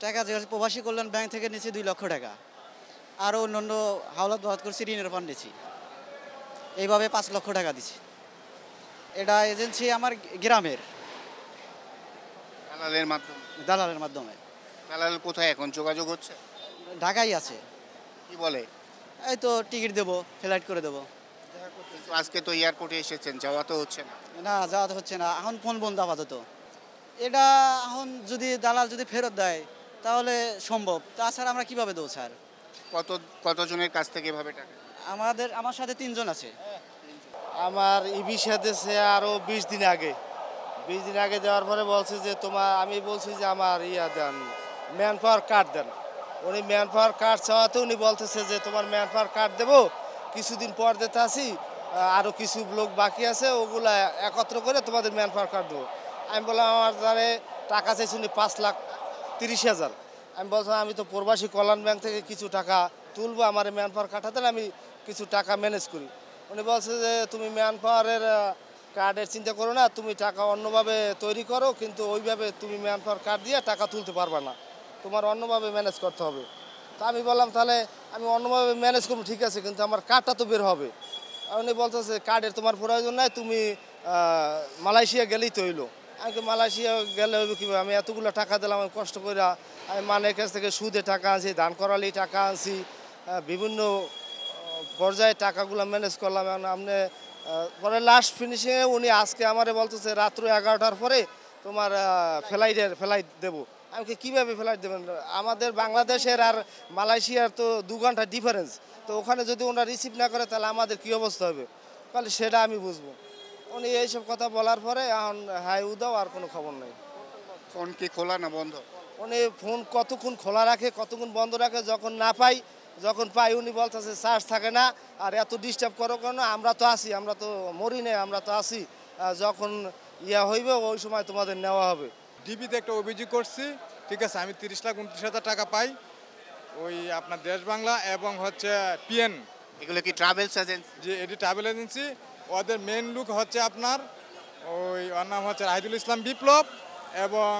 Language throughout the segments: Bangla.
টাকা যে প্রবাসী কল্যাণ ব্যাংক থেকে নিয়েছি 2 লক্ষ টাকা। আরও অন্যান্য হাওলাত বরাদ করছি, ঋণের ফান্ড নিয়েছি। এইভাবে 5 লক্ষ টাকা দিছি। এটা এজেন্সি আমার গ্রামের দালালের মাধ্যমে। দালালের মাধ্যমে। দালাল কোথায় এখন যোগাযোগ হচ্ছে? ঢাকায় আছে। কি বলে? এই তো টিকিট দেবো, ফ্লাইট করে দেবো। কিন্তু আজকে তো এয়ারপোর্টে এসেছেন, যাওয়া তো হচ্ছে না। না, যাওয়া তো হচ্ছে না, এখন ফোন বন্ধ আপাতত। এটা এখন যদি দালাল যদি ফেরত দেয় তাহলে সম্ভব, তাছাড়া আমরা কিভাবে দেবো স্যার? কত কতজনের কাছ থেকে এভাবে টাকা? আমার সাথে 3 জন আছে। আমার ভিসা দিয়েছে আরও 20 দিন আগে। 20 দিন আগে দেওয়ার পরে বলছে যে আমি বলছি যে আমার দেন, ম্যান পাওয়ার কার্ড দেন। উনি ম্যান পাওয়ার কার্ড চাওয়াতে উনি বলতেছে যে তোমার ম্যান পাওয়ার কার্ড দেবো, কিছুদিন পর দিতে আসি, আরও কিছু লোক বাকি আছে, ওগুলা একত্র করে তোমাদের ম্যান পাওয়ার কার্ড দেবো। আমি বললাম আমার দ্বারে টাকা চাইছি উনি 5,30,000। আমি বলছিলাম আমি তো প্রবাসী কল্যাণ ব্যাংক থেকে কিছু টাকা তুলবো, আমার ম্যান পাওয়ার কার্ড হাতে আমি কিছু টাকা ম্যানেজ করি। উনি বলছে যে তুমি ম্যান পাওয়ারের কার্ডের চিন্তা করো না, তুমি টাকা অন্যভাবে তৈরি করো, কিন্তু ওইভাবে তুমি ম্যান পাওয়ার কার্ড দিয়ে টাকা তুলতে পারবা না, তোমার অন্যভাবে ম্যানেজ করতে হবে। তা আমি বললাম তাহলে আমি অন্যভাবে ম্যানেজ করবো, ঠিক আছে, কিন্তু আমার কার্ডটা তো বের হবে। উনি বলতেছে কার্ডের তোমার প্রয়োজন নাই, তুমি মালয়েশিয়া গেলেই তো হইলো। আমি মালয়েশিয়া গেলে হইব কীভাবে? আমি এতগুলো টাকা দিলাম, আমি কষ্ট করে আমি মানের কাছ থেকে সুদে টাকা আনছি, ধান করালি টাকা আনছি, বিভিন্ন পর্যায়ে টাকাগুলো ম্যানেজ করলাম। এখন আপনি পরে লাস্ট ফিনিশিংয়ে উনি আজকে আমারে বলতেছে রাত্র 11টার পরে তোমার ফ্লাইট দেবো। আমি কীভাবে ফ্লাইট দেবেন? আমাদের বাংলাদেশের আর মালয়েশিয়ার তো 2 ঘন্টা ডিফারেন্স, তো ওখানে যদি ওনারা রিসিভ না করে তাহলে আমাদের কী অবস্থা হবে? তাহলে সেটা আমি বুঝবো। উনি এইসব কথা বলার পরে এখন হাই উদাও, আর কোনো খবর নেই। ফোন কি খোলা না বন্ধ? উনি ফোন কতক্ষণ খোলা রাখে, কতক্ষণ বন্ধ রাখে, যখন পাই উনি বলতেছে চার্জ থাকে না, আর এত ডিস্টার্ব করো কেন, আমরা তো আছি, আমরা তো মরি নেই, আমরা তো আছি, যখন হইবে ওই সময় তোমাদের নেওয়া হবে। ডিবিতে একটা অভিযোগ করছি, ঠিক আছে, আমি 30,29,000 টাকা পাই, ওই আপনার দেশ বাংলা এবং হচ্ছে পিএন। এগুলো কি ট্রাভেলস এজেন্সি? যে এটি ট্রাভেল এজেন্সি। ওদের মেন লুক হচ্ছে আপনার ওর নাম হচ্ছে রাহিদুল ইসলাম বিপ্লব এবং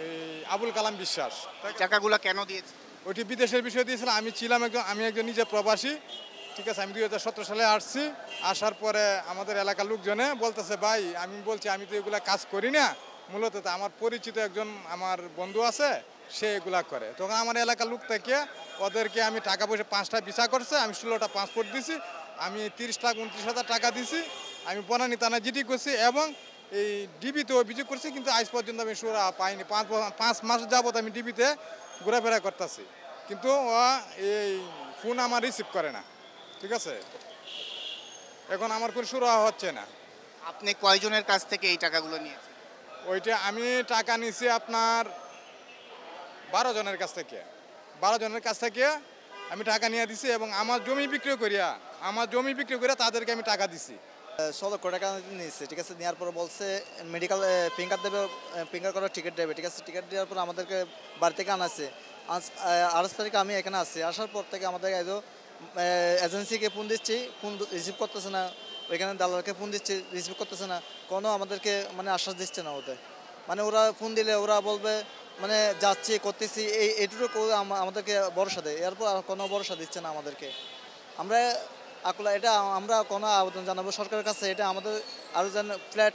এই আবুল কালাম বিশ্বাস। টাকাগুলো কেন দিয়েছে? ওইটি বিদেশের বিষয় দিয়েছিলাম। আমি একজন নিজে প্রবাসী, ঠিক আছে। আমি 2017 সালে আসছি। আসার পরে আমাদের এলাকার লোকজনে বলতেছে ভাই, আমি বলছি আমি তো এগুলা কাজ করি না, মূলত তো আমার পরিচিত একজন আমার বন্ধু আছে, সে এগুলা করে। তখন আমার এলাকার লোক থেকে ওদেরকে আমি টাকা পয়সা 5টা ভিসা করছে, আমি 16টা পাসপোর্ট দিছি, আমি 30,29,000 টাকা দিছি, আমি বনানী থানা জিডি করছি এবং এই ডিবিতে অভিযোগ করছি, কিন্তু আজ পর্যন্ত আমি সুরা পাইনি। 5 মাস যাবত আমি ডিবিতে ঘোরাফেরা করতেছি, কিন্তু ও এই ফোন আমার রিসিভ করে না, ঠিক আছে। এখন আমার কোনো সুরা হচ্ছে না। আপনি কয়জনের কাছ থেকে এই টাকাগুলো নিয়েছেন? ওইটা আমি টাকা নিছি আপনার 12 জনের কাছ থেকে। 12 জনের কাছ থেকে আমি টাকা নিয়ে দিছি এবং আমার জমি বিক্রি করিয়া তাদেরকে আমি টাকা দিছি। 16 লক্ষ টাকা নিয়েছে, ঠিক আছে। নেওয়ার পর বলছে মেডিকেল ফিঙ্গার দেবে, ফিঙ্গার করার টিকিট দেবে, ঠিক আছে। টিকিট দেওয়ার পর আমাদেরকে বাড়ি থেকে আনাছে। 28 তারিখে আমি এখানে আসছি। আসার পর থেকে আমাদের এজেন্সিকে ফোন দিচ্ছি, ফোন রিসিভ করতেছে না। ওইখানে দালালকে ফোন দিচ্ছি, রিসিভ করতেছে না। কোনো আমাদেরকে মানে আশ্বাস দিচ্ছে না ওদের। মানে ওরা ফোন দিলে ওরা বলবে মানে যাচ্ছি, করতেছি, এইটুকু আমাদেরকে ভরসা দেয়। এরপর আর কোনো ভরসা দিচ্ছে না আমাদেরকে। আমরা কোনো আবেদন জানাবো সরকারের কাছে, এটা আমাদের আরও যেন ফ্ল্যাট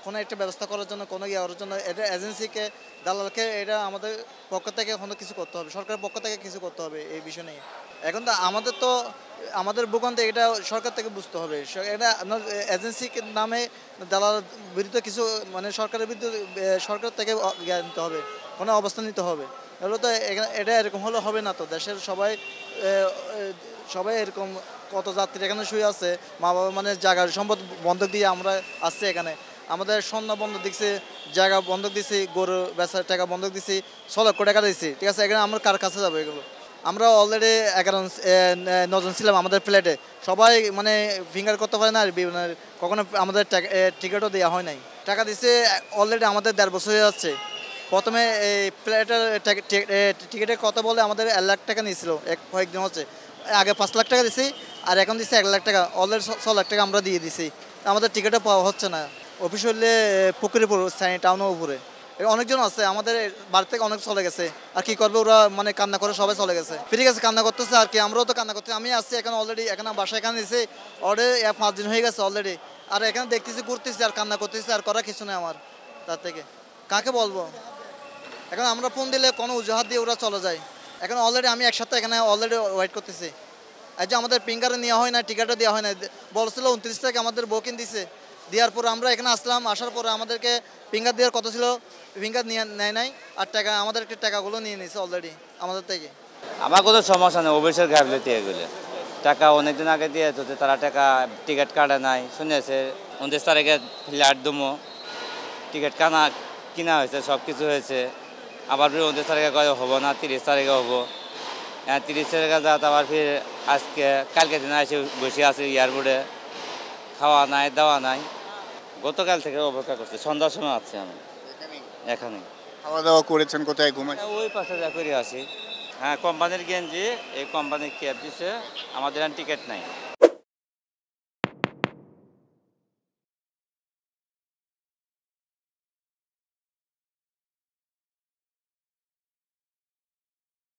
কোনো একটা ব্যবস্থা করার জন্য, কোনো ওর জন্য এটা এজেন্সিকে, দালালকে এটা আমাদের পক্ষ থেকে কোনো কিছু করতে হবে, সরকারের পক্ষ থেকে কিছু করতে হবে এই বিষয় নিয়ে। এখন তো আমাদের ভূখণ্ডে এটা সরকার থেকে বুঝতে হবে। এটা আপনার এজেন্সির নামে দালাল বিরুদ্ধে কিছু মানে সরকারের বিরুদ্ধে সরকার থেকে নিতে হবে, কোনো অবস্থান নিতে হবে। এগুলো তো এটা এরকম হলে হবে না। তো দেশের সবাই এরকম কত যাত্রী এখানে শুয়ে আছে, মা বাবা মানে জায়গার সম্পদ বন্ধক দিয়ে আমরা আসছি এখানে। আমাদের স্বর্ণ বন্ধক দিচ্ছি, জায়গা বন্ধক দিচ্ছি, গরু বেচার টাকা বন্ধক দিচ্ছি, 6 লক্ষ টাকা দিচ্ছি, ঠিক আছে। এখানে আমরা কার কাছে যাবো? এগুলো আমরা অলরেডি 9 জন ছিলাম আমাদের ফ্ল্যাটে, সবাই মানে ফিঙ্গার করতে পারে না, আর কখনো আমাদের টিকিটও দেওয়া হয় নাই। টাকা দিচ্ছে অলরেডি আমাদের 1.5 বছর হয়ে যাচ্ছে। প্রথমে এই ফ্ল্যাটের টিকিটের কথা বলে আমাদের 1 লাখ টাকা নিয়েছিল কয়েকদিন হচ্ছে। আগে 5 লাখ টাকা দিছি, আর এখন দিচ্ছি 1 লাখ টাকা। অলরেডি 6 লাখ টাকা আমরা দিয়ে দিছি। আমাদের টিকিটও পাওয়া হচ্ছে না। অফিস হলে পুকুরিপুর টাউনের উপরে। অনেকজন আছে আমাদের বাড়ি থেকে অনেক চলে গেছে, আর কি করবে ওরা, মানে কান্না করে সবাই চলে গেছে, ফিরে গেছে, কান্না করতেছে আর কি, আমরাও তো কান্না করতেছি। আমি আসছি এখানে অলরেডি, এখানে বাসা এখানে এসে অলরেডি 5 দিন হয়ে গেছে অলরেডি, আর এখানে দেখতেছি ঘুরতেছি আর কান্না করতেছি, আর করার কিছু নেই আমার তার থেকে, কাকে বলবো। এখন আমরা ফোন দিলে কোনো অজুহাত দিয়ে ওরা চলে যায়। এখন অলরেডি আমি 1 সপ্তাহ এখানে অলরেডি ওয়েট করতেছি। এই যে আমাদের ফিঙ্গারে নেওয়া হয় না, টিকিটও দেওয়া হয় না, বলছিল 29 তারিখ আমাদের বুকিং দিছে, দেওয়ার পর আমরা এখানে আসলাম, আসার পরে আমাদেরকে ফিঙ্গার দেওয়ার কথা ছিল, ফিঙ্গার নিয়ে নেয় নাই, আর টাকা আমাদের টাকাগুলো নিয়ে নিয়েছে অলরেডি আমাদের থেকে। আমার কোনো সমস্যা নেই, অফিসের গাফিলতি এগুলো। টাকা অনেকদিন আগে দিয়ে তো তারা টাকা টিকিট কাটে নাই, শুনেছে 29 তারিখে ফ্লাইট দমো, টিকিট কিনা হয়েছে, সব কিছু হয়েছে। আবার ফির 29 তারিখে কয় হবো না, 30 তারিখে হবো। 30 তারিখে যাত, আবার ফির আজকে কালকে দিন এসে বসে আছে এয়ারপোর্টে, খাওয়া নাই দাওয়া নাই। গতকাল থেকে অপেক্ষা করছি, সন্ধ্যার সময় আসছি আমি এখানে। খাওয়া দাওয়া করেছেন কোথায়, ঘুমাই? ওই পাশে যা করে আসি। হ্যাঁ, কোম্পানির গেঞ্জি, এই কোম্পানির ক্যাব দিছে, আমাদের টিকিট নাই।